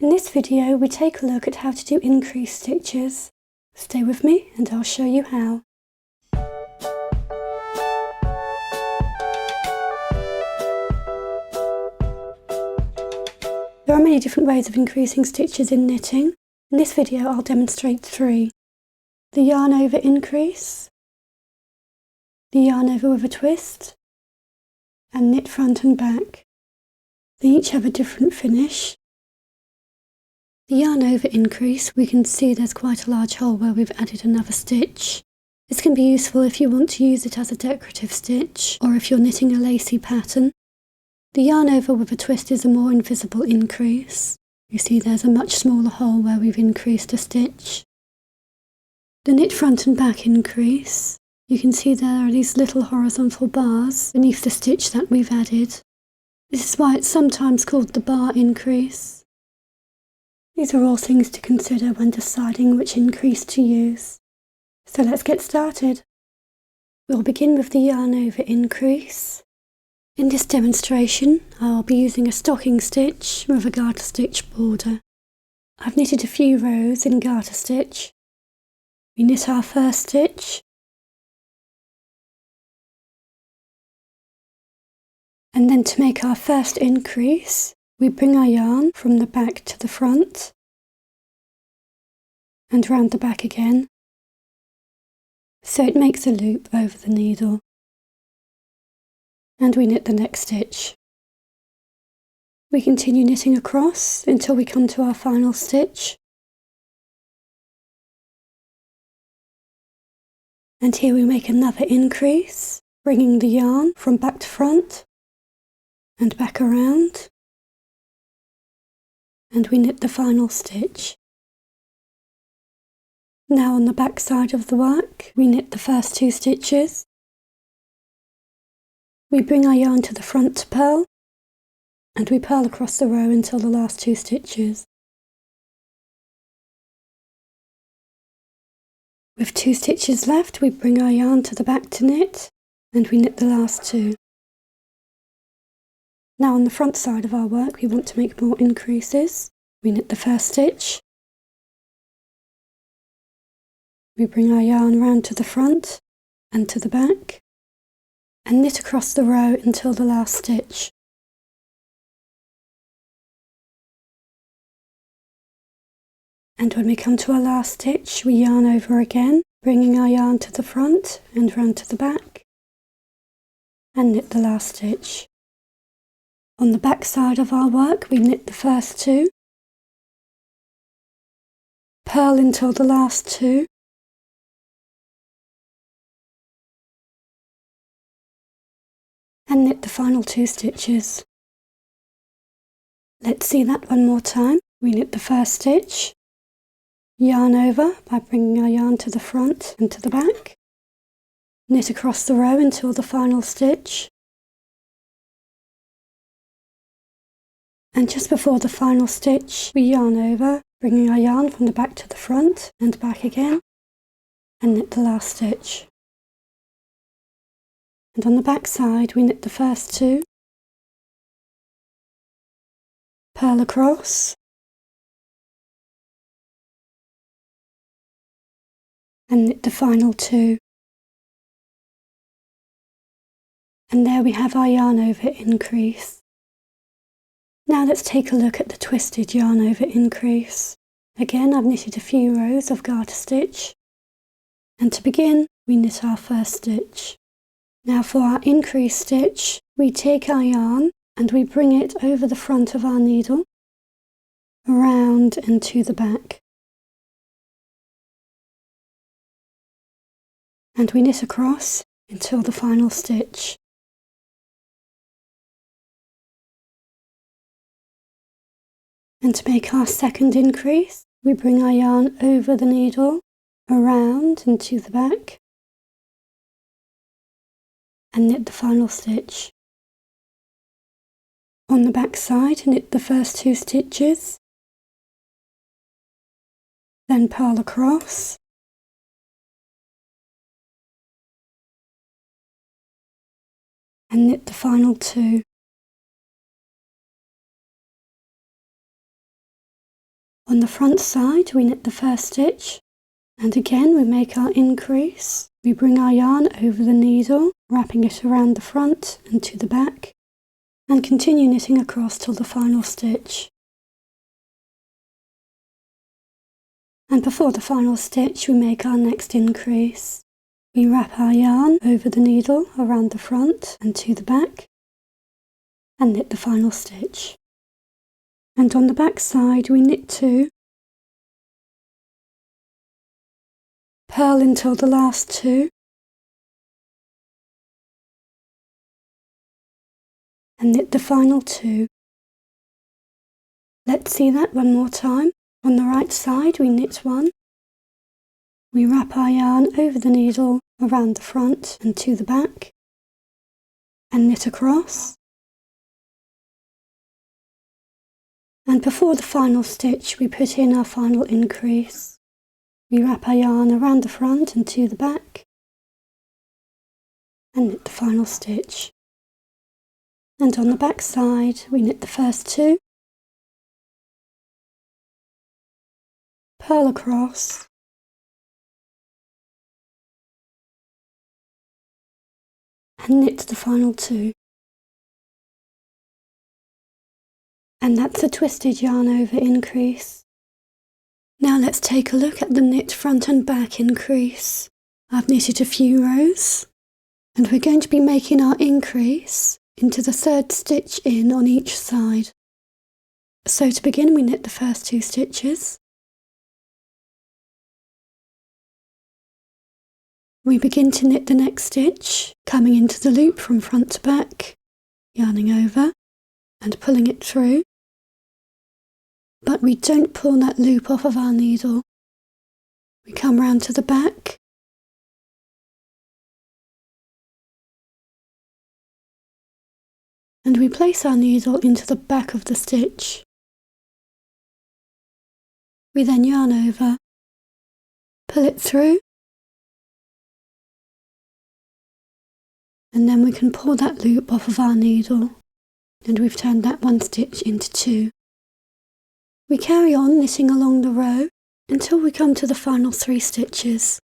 In this video we take a look at how to do increase stitches. Stay with me and I'll show you how. There are many different ways of increasing stitches in knitting. In this video I'll demonstrate 3. The yarn over increase, the yarn over with a twist, and knit front and back. They each have a different finish. The yarn over increase, we can see there's quite a large hole where we've added another stitch. This can be useful if you want to use it as a decorative stitch or if you're knitting a lacy pattern. The yarn over with a twist is a more invisible increase. You see there's a much smaller hole where we've increased a stitch. The knit front and back increase, you can see there are these little horizontal bars beneath the stitch that we've added. This is why it's sometimes called the bar increase. These are all things to consider when deciding which increase to use. So let's get started. We'll begin with the yarn over increase. In this demonstration, I'll be using a stocking stitch with a garter stitch border. I've knitted a few rows in garter stitch. We knit our first stitch, and then to make our first increase, we bring our yarn from the back to the front and round the back again, so it makes a loop over the needle, and we knit the next stitch. We continue knitting across until we come to our final stitch, and here we make another increase, bringing the yarn from back to front and back around, and we knit the final stitch. Now on the back side of the work, we knit the first 2 stitches. We bring our yarn to the front to purl, and we purl across the row until the last 2 stitches. With 2 stitches left, we bring our yarn to the back to knit, and we knit the last 2. Now on the front side of our work, we want to make more increases. We knit the first stitch. We bring our yarn round to the front and to the back, and knit across the row until the last stitch. And when we come to our last stitch, we yarn over again, bringing our yarn to the front and round to the back, and knit the last stitch. On the back side of our work, we knit the first 2, purl until the last 2, and knit the final 2 stitches. Let's see that one more time. We knit the first stitch, yarn over by bringing our yarn to the front and to the back, knit across the row until the final stitch, and just before the final stitch we yarn over, bringing our yarn from the back to the front and back again, and knit the last stitch. And on the back side we knit the first 2, purl across, and knit the final 2. And there we have our yarn over increase. Now let's take a look at the twisted yarn over increase. Again, I've knitted a few rows of garter stitch, and to begin we knit our first stitch. Now for our increase stitch, we take our yarn and we bring it over the front of our needle, around and to the back, and we knit across until the final stitch. And to make our second increase, we bring our yarn over the needle, around and to the back, and knit the final stitch. On the back side, knit the first 2 stitches, then purl across, and knit the final 2. On the front side we knit the first stitch, and again we make our increase. We bring our yarn over the needle, wrapping it around the front and to the back, and continue knitting across till the final stitch. And before the final stitch we make our next increase. We wrap our yarn over the needle around the front and to the back, and knit the final stitch. And on the back side we knit 2, purl until the last 2, and knit the final 2. Let's see that one more time. On the right side we knit 1, we wrap our yarn over the needle around the front and to the back, and knit across. And before the final stitch we put in our final increase. We wrap our yarn around the front and to the back, and knit the final stitch. And on the back side we knit the first 2, purl across, and knit the final 2. And that's a twisted yarn over increase. Now let's take a look at the knit front and back increase. I've knitted a few rows, and we're going to be making our increase into the 3rd stitch in on each side. So to begin we knit the first 2 stitches. We begin to knit the next stitch, coming into the loop from front to back, yarning over and pulling it through. But we don't pull that loop off of our needle. We come round to the back, and we place our needle into the back of the stitch. We then yarn over, pull it through, and then we can pull that loop off of our needle, and we've turned that 1 stitch into 2. We carry on knitting along the row until we come to the final 3 stitches.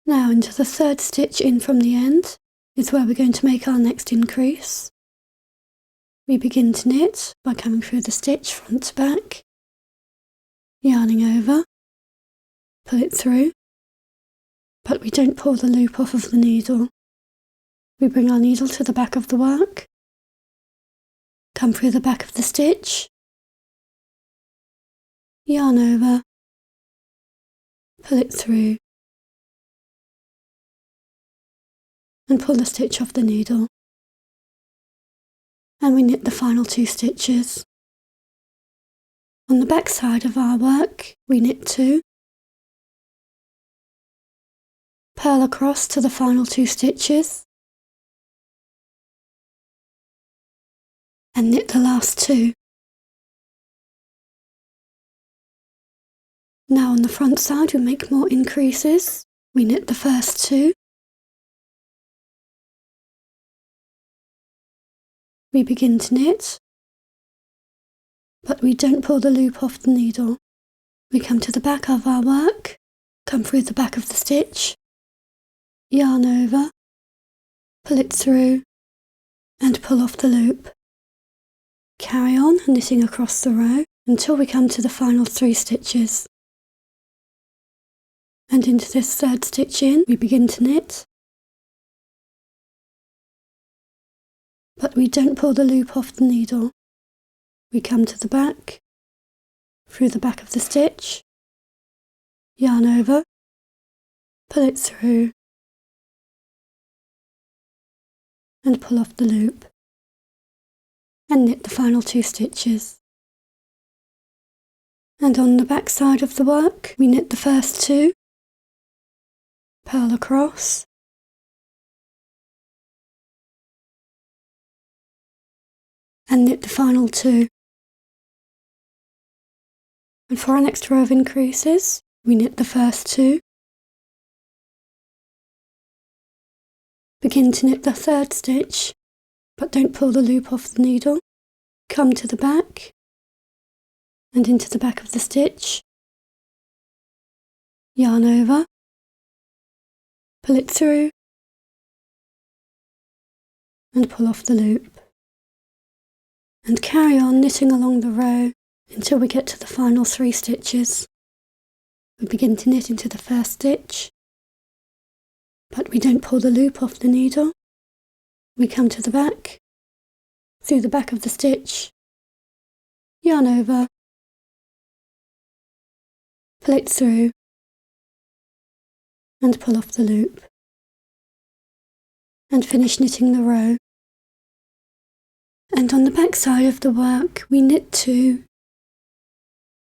Now into the 3rd stitch in from the end is where we're going to make our next increase. We begin to knit by coming through the stitch front to back, yarning over, pull it through, but we don't pull the loop off of the needle. We bring our needle to the back of the work, come through the back of the stitch, yarn over, pull it through, and pull the stitch off the needle. And we knit the final 2 stitches. On the back side of our work we knit 2, purl across to the final 2 stitches, and knit the last 2. Now on the front side we make more increases. We knit the first 2, we begin to knit, but we don't pull the loop off the needle. We come to the back of our work, come through the back of the stitch, yarn over, pull it through, and pull off the loop. Carry on knitting across the row until we come to the final 3 stitches. And into this 3rd stitch in we begin to knit, but we don't pull the loop off the needle. We come to the back, through the back of the stitch, yarn over, pull it through, and pull off the loop, and knit the final 2 stitches. And on the back side of the work we knit the first 2, purl across, and knit the final 2. And for our next row of increases we knit the first 2, begin to knit the 3rd stitch, but don't pull the loop off the needle, come to the back and into the back of the stitch, yarn over, pull it through and pull off the loop, and carry on knitting along the row until we get to the final 3 stitches. We begin to knit into the first stitch, but we don't pull the loop off the needle. We come to the back, through the back of the stitch, yarn over, pull it through and pull off the loop, and finish knitting the row. And on the back side of the work we knit 2,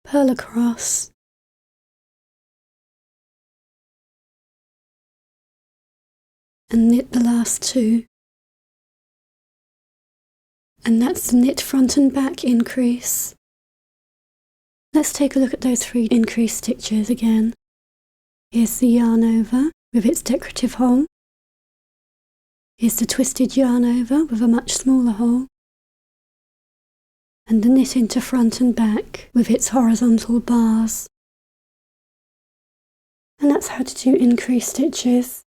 purl across, and knit the last 2. And that's the knit front and back increase. Let's take a look at those 3 increase stitches again. Here's the yarn over with its decorative hole. Here's the twisted yarn over with a much smaller hole. And the knit into front and back with its horizontal bars. And that's how to do increase stitches.